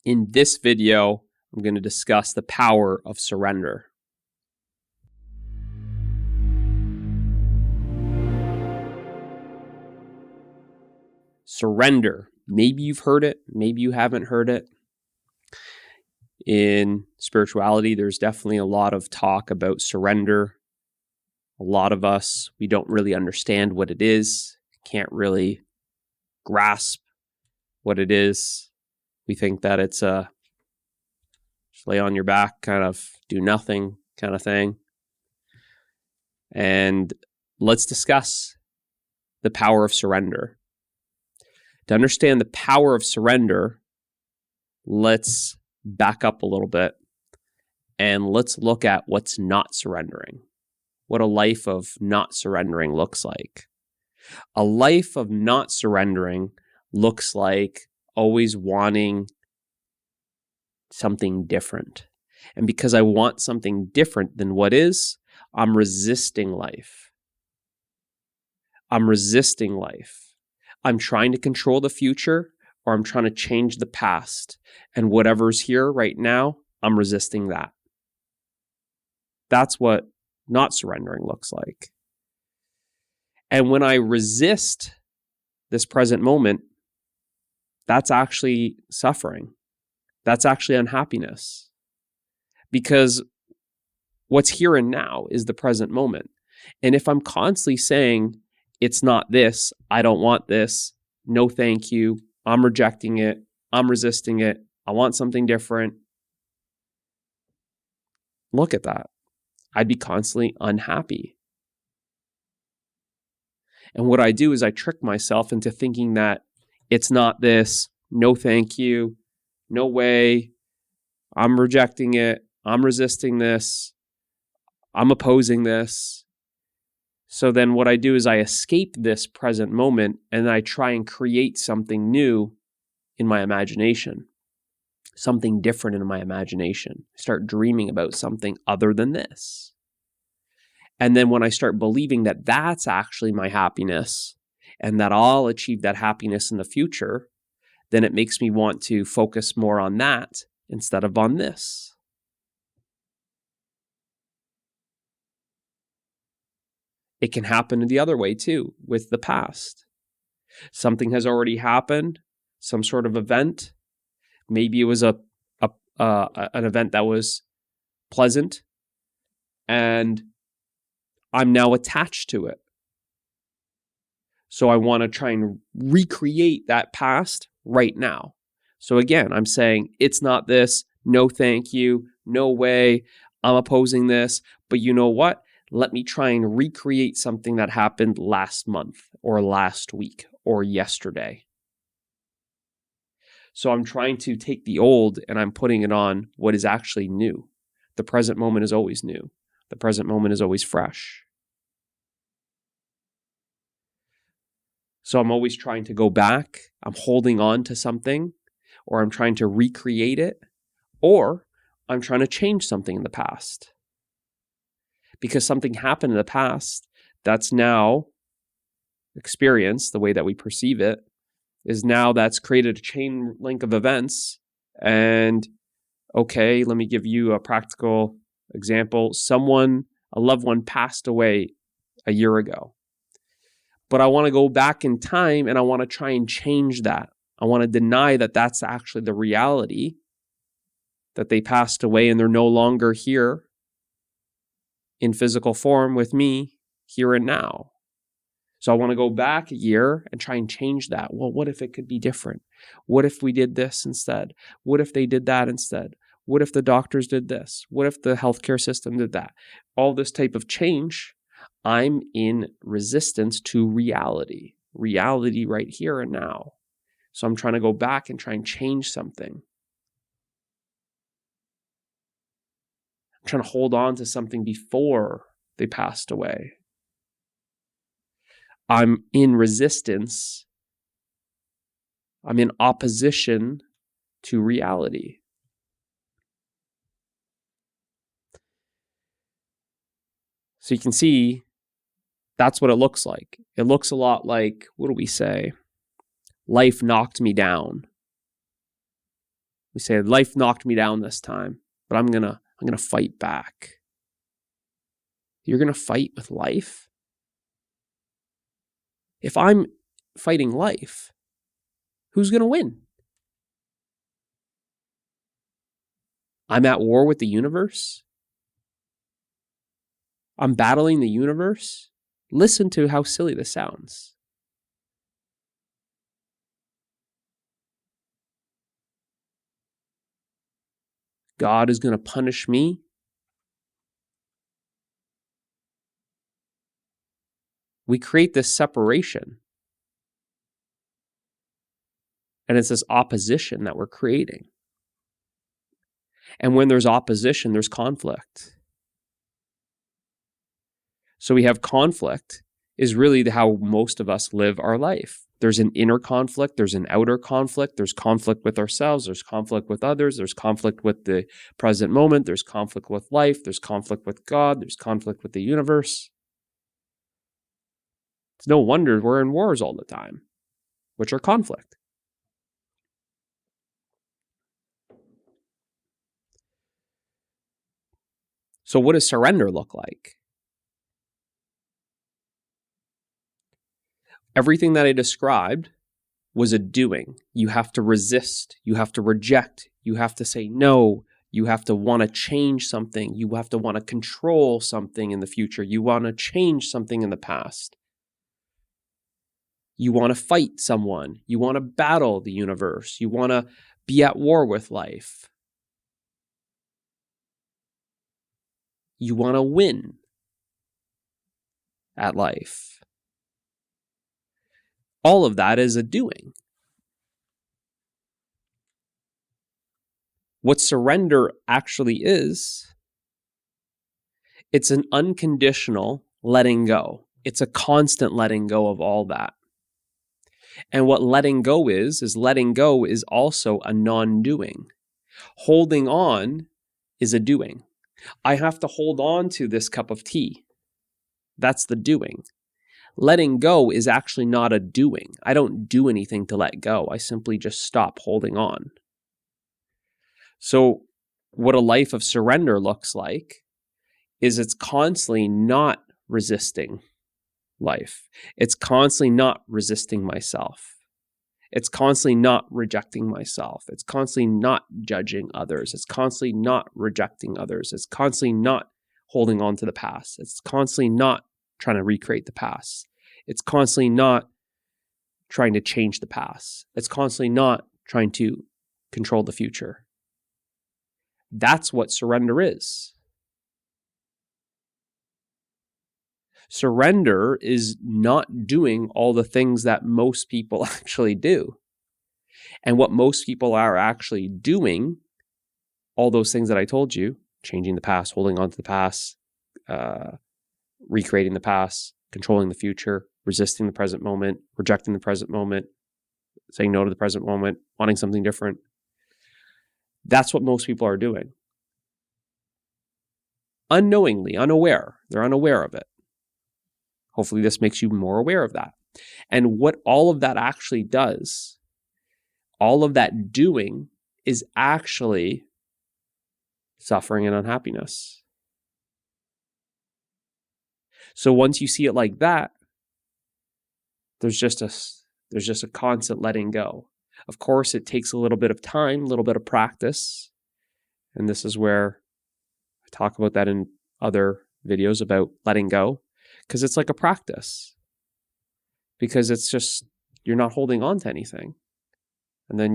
In this video, I'm going to discuss the power of surrender. Surrender. Maybe you've heard it, maybe you haven't heard it. In spirituality, there's definitely a lot of talk about surrender. A lot of us, we don't really understand what it is, can't really grasp what it is. We think that it's a just lay on your back, kind of do nothing kind of thing. And let's discuss the power of surrender. To understand the power of surrender, let's back up a little bit and let's look at what's not surrendering. What a life of not surrendering looks like. A life of not surrendering looks like always wanting something different. And because I want something different than what is, I'm resisting life. I'm resisting life. I'm trying to control the future, or I'm trying to change the past. And whatever's here right now, I'm resisting that. That's what not surrendering looks like. And when I resist this present moment, that's actually suffering. That's actually unhappiness. Because what's here and now is the present moment. And if I'm constantly saying, it's not this, I don't want this, no thank you, I'm rejecting it, I'm resisting it, I want something different, look at that. I'd be constantly unhappy. And what I do is I trick myself into thinking that it's not this, no thank you, no way, I'm rejecting it, I'm resisting this, I'm opposing this. So then what I do is I escape this present moment and I try and create something new in my imagination, something different in my imagination. I start dreaming about something other than this. And then when I start believing that that's actually my happiness and that I'll achieve that happiness in the future, then it makes me want to focus more on that instead of on this. It can happen the other way too, with the past. Something has already happened, some sort of event. Maybe it was an event that was pleasant, and I'm now attached to it. So I want to try and recreate that past right now. So again, I'm saying, it's not this, no thank you, no way, I'm opposing this, but you know what? Let me try and recreate something that happened last month or last week or yesterday. So I'm trying to take the old and I'm putting it on what is actually new. The present moment is always new. The present moment is always fresh. So I'm always trying to go back. I'm holding on to something, or I'm trying to recreate it, or I'm trying to change something in the past. Because something happened in the past that's now experienced, the way that we perceive it, is now that's created a chain link of events. And okay, let me give you a practical example. A loved one passed away a year ago. But I want to go back in time and I want to try and change that. I want to deny that that's actually the reality, that they passed away and they're no longer here in physical form with me here and now. So I want to go back a year and try and change that. Well, what if it could be different? What if we did this instead? What if they did that instead? What if the doctors did this? What if the healthcare system did that? All this type of change, I'm in resistance to reality right here and now. So I'm trying to go back and try and change something. I'm trying to hold on to something before they passed away. I'm in resistance. I'm in opposition to reality. So you can see that's what it looks like. It looks a lot like, what do we say? Life knocked me down. We say, life knocked me down this time, but I'm gonna fight back. You're gonna fight with life? If I'm fighting life, who's gonna win? I'm at war with the universe? I'm battling the universe? Listen to how silly this sounds. God is going to punish me? We create this separation. And it's this opposition that we're creating. And when there's opposition, there's conflict. So we have conflict is really how most of us live our life. There's an inner conflict, there's an outer conflict, there's conflict with ourselves, there's conflict with others, there's conflict with the present moment, there's conflict with life, there's conflict with God, there's conflict with the universe. It's no wonder we're in wars all the time, which are conflict. So what does surrender look like? Everything that I described was a doing. You have to resist. You have to reject. You have to say no. You have to want to change something. You have to want to control something in the future. You want to change something in the past. You want to fight someone. You want to battle the universe. You want to be at war with life. You want to win at life. All of that is a doing. What surrender actually is, it's an unconditional letting go. It's a constant letting go of all that. And what letting go is letting go is also a non-doing. Holding on is a doing. I have to hold on to this cup of tea. That's the doing. Letting go is actually not a doing. I don't do anything to let go. I simply just stop holding on. So what a life of surrender looks like is it's constantly not resisting life. It's constantly not resisting myself. It's constantly not rejecting myself. It's constantly not judging others. It's constantly not rejecting others. It's constantly not holding on to the past. It's constantly not trying to recreate the past. It's constantly not trying to change the past. It's constantly not trying to control the future. That's what surrender is. Surrender is not doing all the things that most people actually do. And what most people are actually doing, all those things that I told you, changing the past, holding on to the past, recreating the past, controlling the future, resisting the present moment, rejecting the present moment, saying no to the present moment, wanting something different. That's what most people are doing. Unknowingly, unaware. They're unaware of it. Hopefully this makes you more aware of that. And what all of that actually does, all of that doing is actually suffering and unhappiness. So once you see it like that, there's just a constant letting go. Of course, it takes a little bit of time, a little bit of practice. And this is where I talk about that in other videos about letting go, because it's like a practice. Because it's just, you're not holding on to anything. And then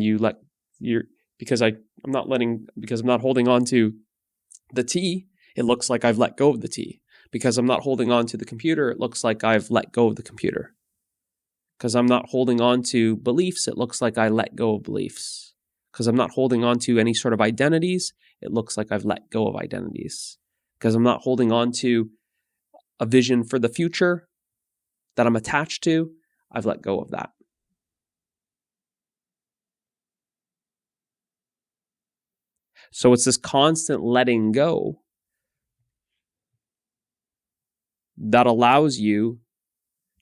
because I'm not holding on to the tea, it looks like I've let go of the tea. Because I'm not holding on to the computer, it looks like I've let go of the computer. Because I'm not holding on to beliefs, it looks like I let go of beliefs. Because I'm not holding on to any sort of identities, it looks like I've let go of identities. Because I'm not holding on to a vision for the future that I'm attached to, I've let go of that. So it's this constant letting go that allows you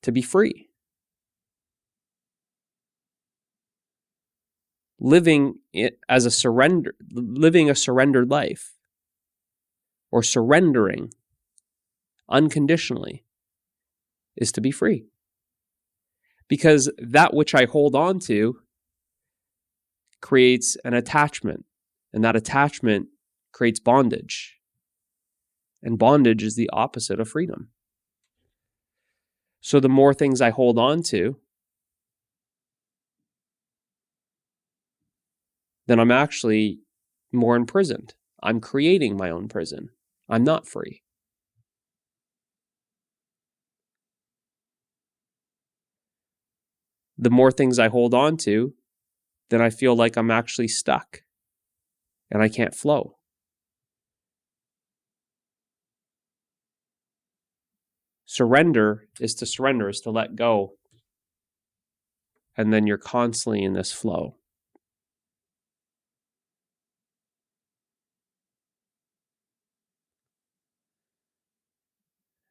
to be free. living a surrendered life, or surrendering unconditionally, is to be free. Because that which I hold on to creates an attachment, and that attachment creates bondage. And bondage is the opposite of freedom. So the more things I hold on to, then I'm actually more imprisoned. I'm creating my own prison. I'm not free. The more things I hold on to, then I feel like I'm actually stuck and I can't flow. Surrender is to let go. And then you're constantly in this flow.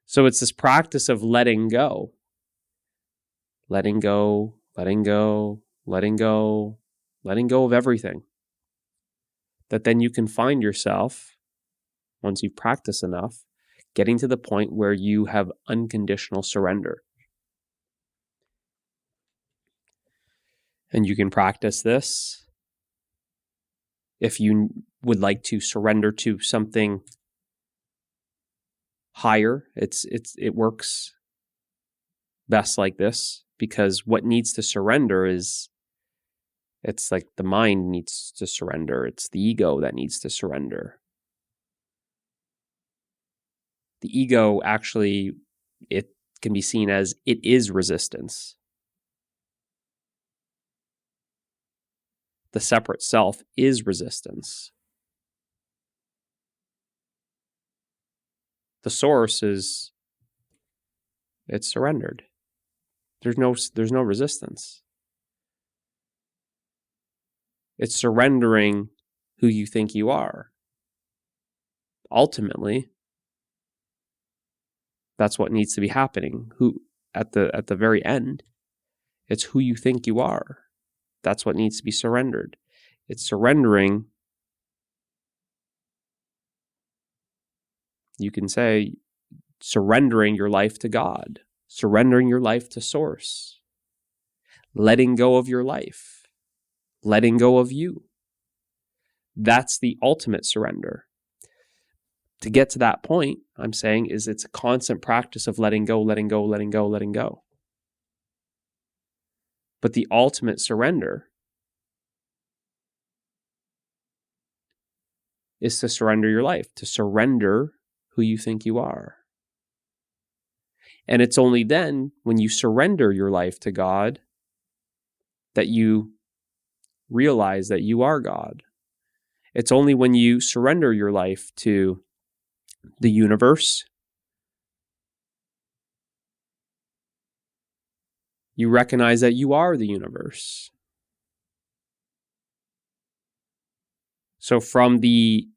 So it's this practice of letting go. Letting go, letting go, letting go, letting go of everything. That then you can find yourself, once you've practiced enough, getting to the point where you have unconditional surrender. And you can practice this if you would like to surrender to something higher. It works best like this, because what needs to surrender is, it's like the mind needs to surrender. It's the ego that needs to surrender. The ego actually, it can be seen as it is resistance. The separate self is resistance. The source is, it's surrendered. There's no resistance. It's surrendering who you think you are. Ultimately, that's what needs to be happening. Who at the very end, it's who you think you are. That's what needs to be surrendered. It's surrendering. You can say surrendering your life to God, surrendering your life to Source, letting go of your life, letting go of you. That's the ultimate surrender. To get to that point, I'm saying, is it's a constant practice of letting go, letting go, letting go, letting go. But the ultimate surrender is to surrender your life, to surrender who you think you are. And it's only then, when you surrender your life to God, that you realize that you are God. It's only when you surrender your life to the universe, you recognize that you are the universe. So from the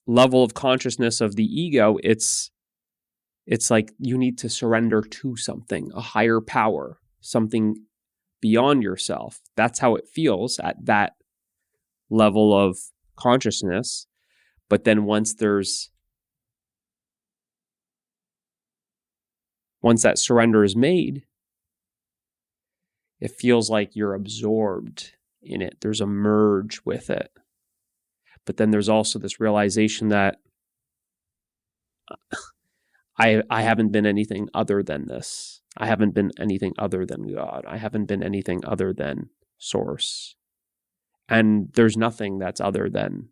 level of consciousness of the ego, it's like you need to surrender to something, a higher power, something beyond yourself. That's how it feels at that level of consciousness. But then once that surrender is made, it feels like you're absorbed in it. There's a merge with it. But then there's also this realization that I haven't been anything other than this. I haven't been anything other than God. I haven't been anything other than Source. And there's nothing that's other than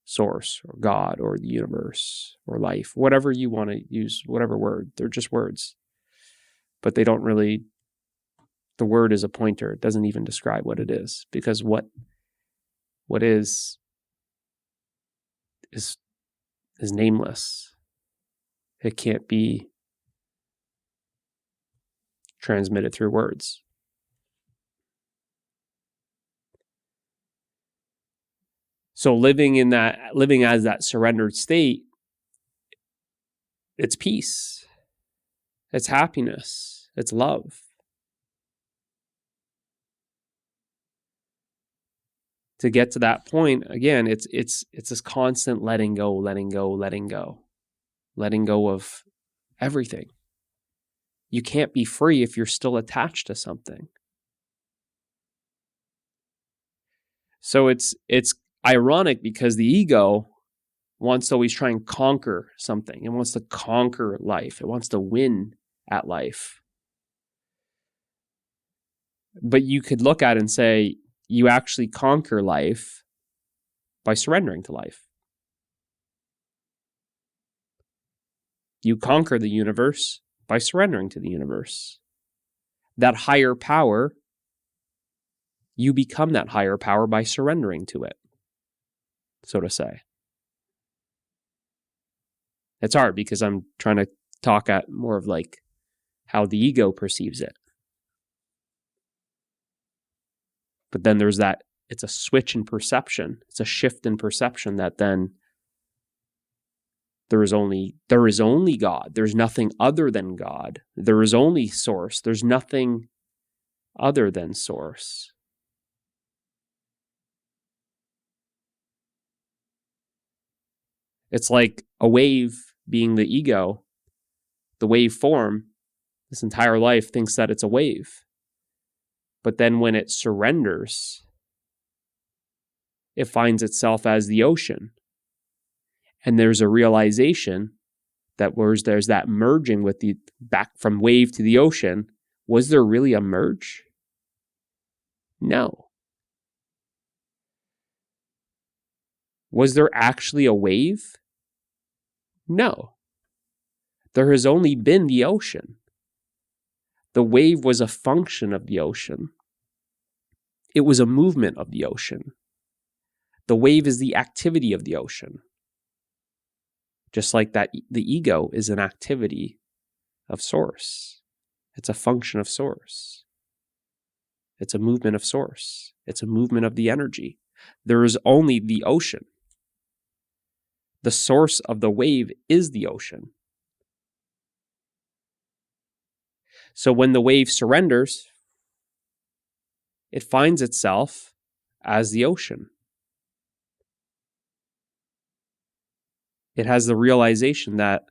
Source or God or the universe or life, whatever you want to use, whatever word. They're just words. But they don't really, the word is a pointer. It doesn't even describe what it is, because what is nameless. It can't be transmitted through words. So living as that surrendered state, it's peace, it's happiness, it's love. to get to that point, again, it's this constant letting go, letting go, letting go, letting go of everything. You can't be free if you're still attached to something. So it's ironic because the ego wants to always try and conquer something. It wants to conquer life. It wants to win at life. But you could look at it and say, you actually conquer life by surrendering to life. You conquer the universe by surrendering to the universe. That higher power, you become that higher power by surrendering to it, so to say. It's hard because I'm trying to talk at more of like how the ego perceives it. But then there's that, it's a switch in perception. It's a shift in perception that then there is only God. There's nothing other than God. There is only source. There's nothing other than source. It's like a wave being the ego, the wave form, this entire life thinks that it's a wave. But then when it surrenders, it finds itself as the ocean. And there's a realization that there's that merging with the back from wave to the ocean. Was there really a merge? No. Was there actually a wave? No. There has only been the ocean. The wave was a function of the ocean. It was a movement of the ocean. The wave is the activity of the ocean. Just like that, the ego is an activity of source. It's a function of source. It's a movement of source. It's a movement of the energy. There is only the ocean. The source of the wave is the ocean. So when the wave surrenders, it finds itself as the ocean. It has the realization that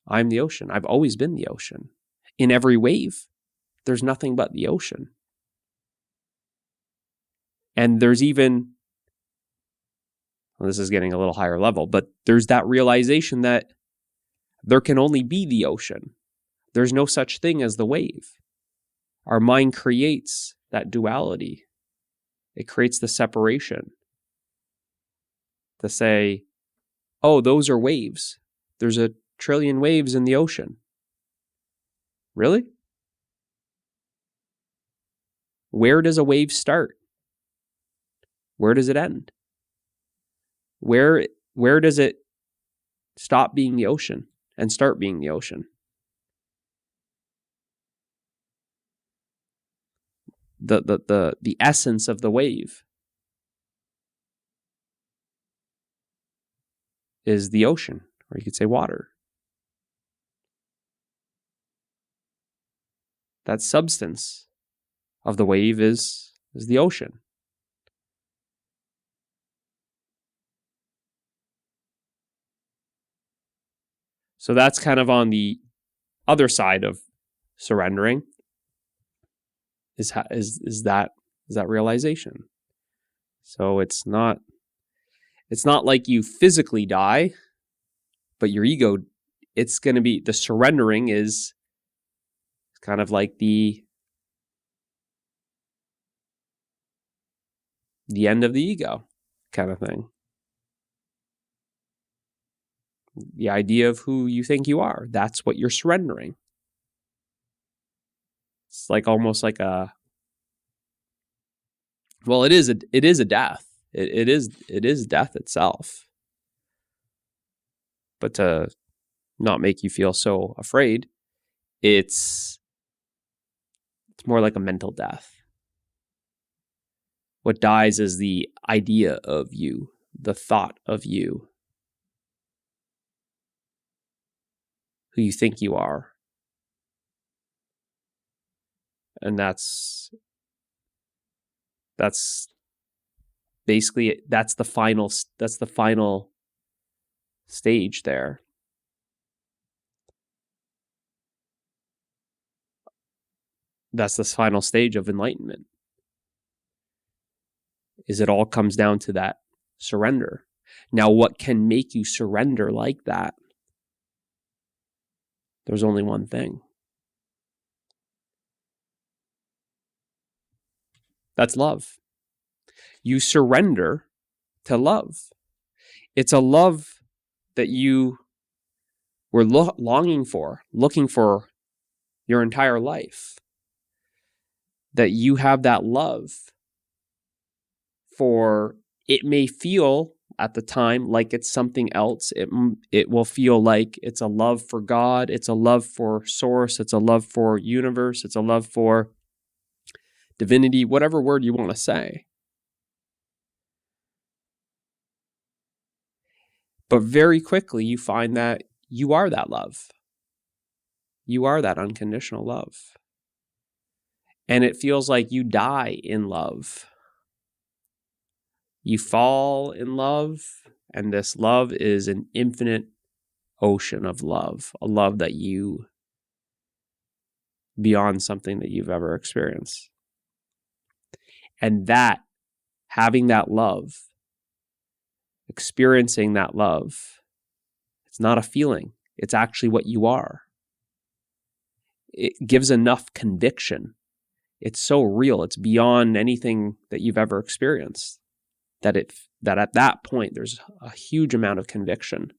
I'm the ocean. I've always been the ocean. In every wave, there's nothing but the ocean. And there's even, well, this is getting a little higher level, but there's that realization that there can only be the ocean. There's no such thing as the wave. Our mind creates that duality. It creates the separation to say, oh, those are waves. There's 1 trillion waves in the ocean. Really? Where does a wave start? Where does it end? Where does it stop being the ocean and start being the ocean? The essence of the wave is the ocean, or you could say water. That substance of the wave is the ocean. So that's kind of on the other side of surrendering is that realization. So it's not like you physically die, but your ego, it's going to be, the surrendering is kind of like the end of the ego kind of thing. The idea of who you think you are, that's what you're surrendering. It's like almost like a, well, it is a death. It is death itself. But to not make you feel so afraid, it's more like a mental death. What dies is the idea of you, the thought of you, who you think you are. And that's basically that's the final stage there. That's the final stage of enlightenment. Is it all comes down to that surrender. Now, what can make you surrender like that? There's only one thing. That's love. You surrender to love. It's a love that you were looking for your entire life. That you have that love for, it may feel at the time like it's something else. It will feel like it's a love for God. It's a love for source. It's a love for universe. It's a love for divinity, whatever word you want to say. But very quickly you find that you are that love. You are that unconditional love. And it feels like you die in love. You fall in love, and this love is an infinite ocean of love, a love that you, beyond something that you've ever experienced. And that, having that love, experiencing that love, it's not a feeling, it's actually what you are. It gives enough conviction. It's so real, it's beyond anything that you've ever experienced, that at that point there's a huge amount of conviction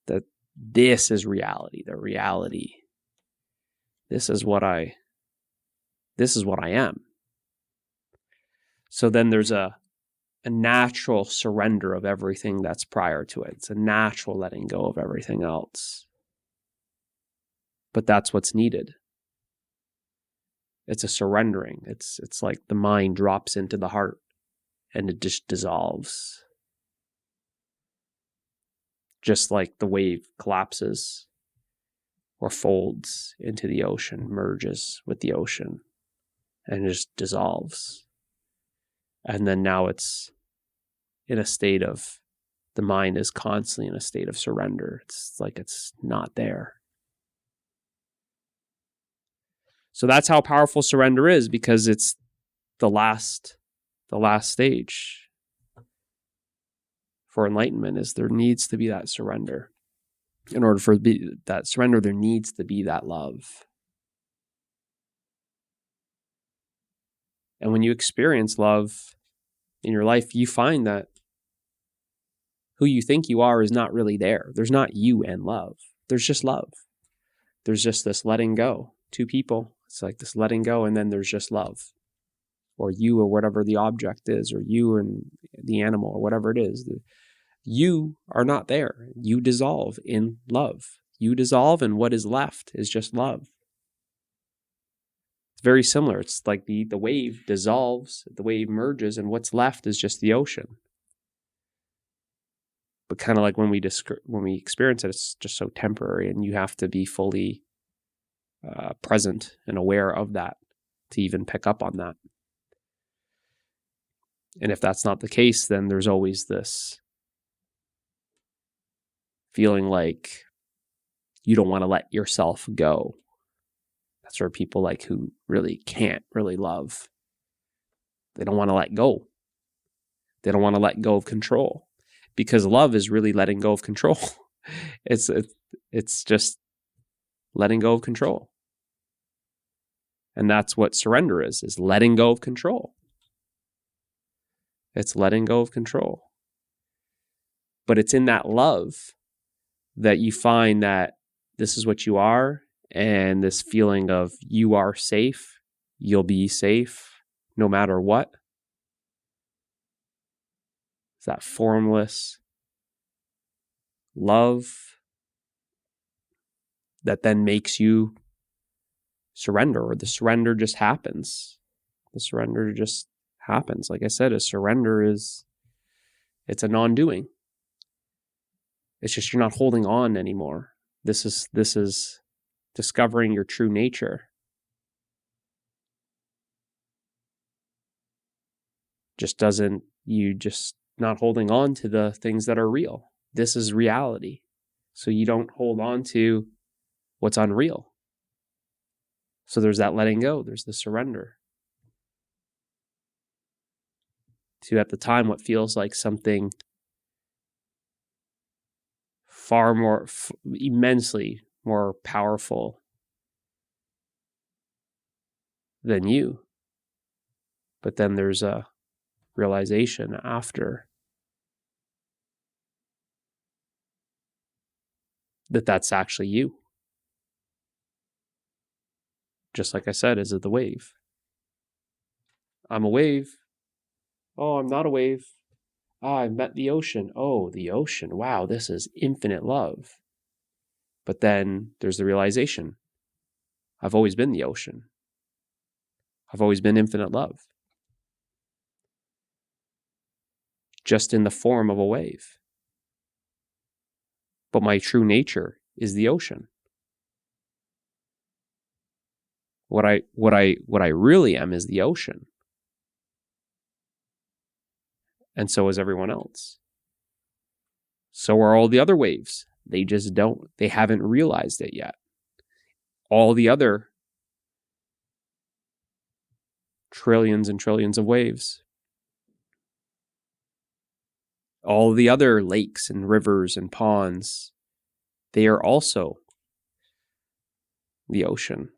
that this is reality, the reality. This is what I am. So then there's a natural surrender of everything that's prior to it. It's a natural letting go of everything else. But that's what's needed. It's a surrendering. It's like the mind drops into the heart and it just dissolves. Just like the wave collapses or folds into the ocean, merges with the ocean, and just dissolves. And then now it's in a state of, the mind is constantly in a state of surrender. It's like it's not there. So that's how powerful surrender is, because it's the last stage for enlightenment. Is there needs to be that surrender. In order for that surrender, there needs to be that love. And when you experience love in your life, you find that who you think you are is not really there. There's not you and love. There's just love. There's just this letting go. Two people. It's like this letting go, and then there's just love. Or you, or whatever the object is, or you and the animal, or whatever it is. You are not there. You dissolve in love. You dissolve, and what is left is just love. It's very similar. It's like the wave dissolves, the wave merges, and what's left is just the ocean. But kind of like when we experience it, it's just so temporary, and you have to be fully present and aware of that to even pick up on that. And if that's not the case, then there's always this feeling like you don't want to let yourself go. That's where people like who really can't really love, they don't want to let go. They don't want to let go of control, because love is really letting go of control. It's just letting go of control. And that's what surrender is letting go of control. It's letting go of control. But it's in that love that you find that this is what you are, and this feeling of you are safe, you'll be safe no matter what. It's that formless love that then makes you surrender, or the surrender just happens. The surrender just happens. Like I said, a surrender it's a non-doing. It's just you're not holding on anymore. This is discovering your true nature. Just doesn't You just not holding on to the things that are real. This is reality. So you don't hold on to what's unreal. So there's that letting go. There's the surrender to, at the time, what feels like something far more, immensely more powerful than you. But then there's a realization after that that's actually you. Just like I said, is it the wave? I'm a wave. Oh, I'm not a wave. Ah, I met the ocean. Oh, the ocean. Wow, this is infinite love. But then there's the realization. I've always been the ocean. I've always been infinite love. Just in the form of a wave. But my true nature is the ocean. What I really am is the ocean. And so is everyone else. So are all the other waves. They just don't. They haven't realized it yet. All the other trillions and trillions of waves. All the other lakes and rivers and ponds, they are also the ocean.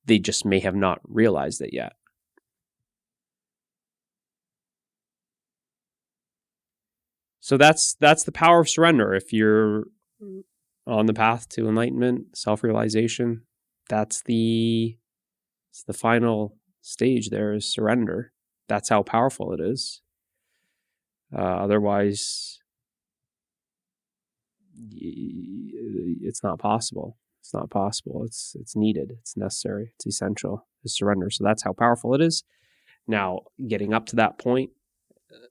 They just may have not realized it yet. So that's the power of surrender. If you're on the path to enlightenment, self-realization, it's the final stage there is surrender. That's how powerful it is. Otherwise, it's not possible. It's not possible. It's needed. It's necessary. It's essential to surrender. So that's how powerful it is. Now, getting up to that point,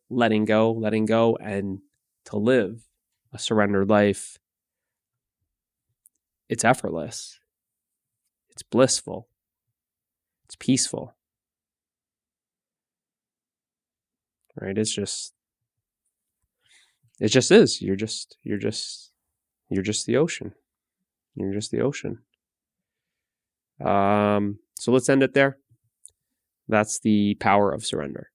letting go, and to live a surrendered life, it's effortless. It's blissful. It's peaceful. Right? It just is. You're just the ocean. You're just the ocean. So let's end it there. That's the power of surrender.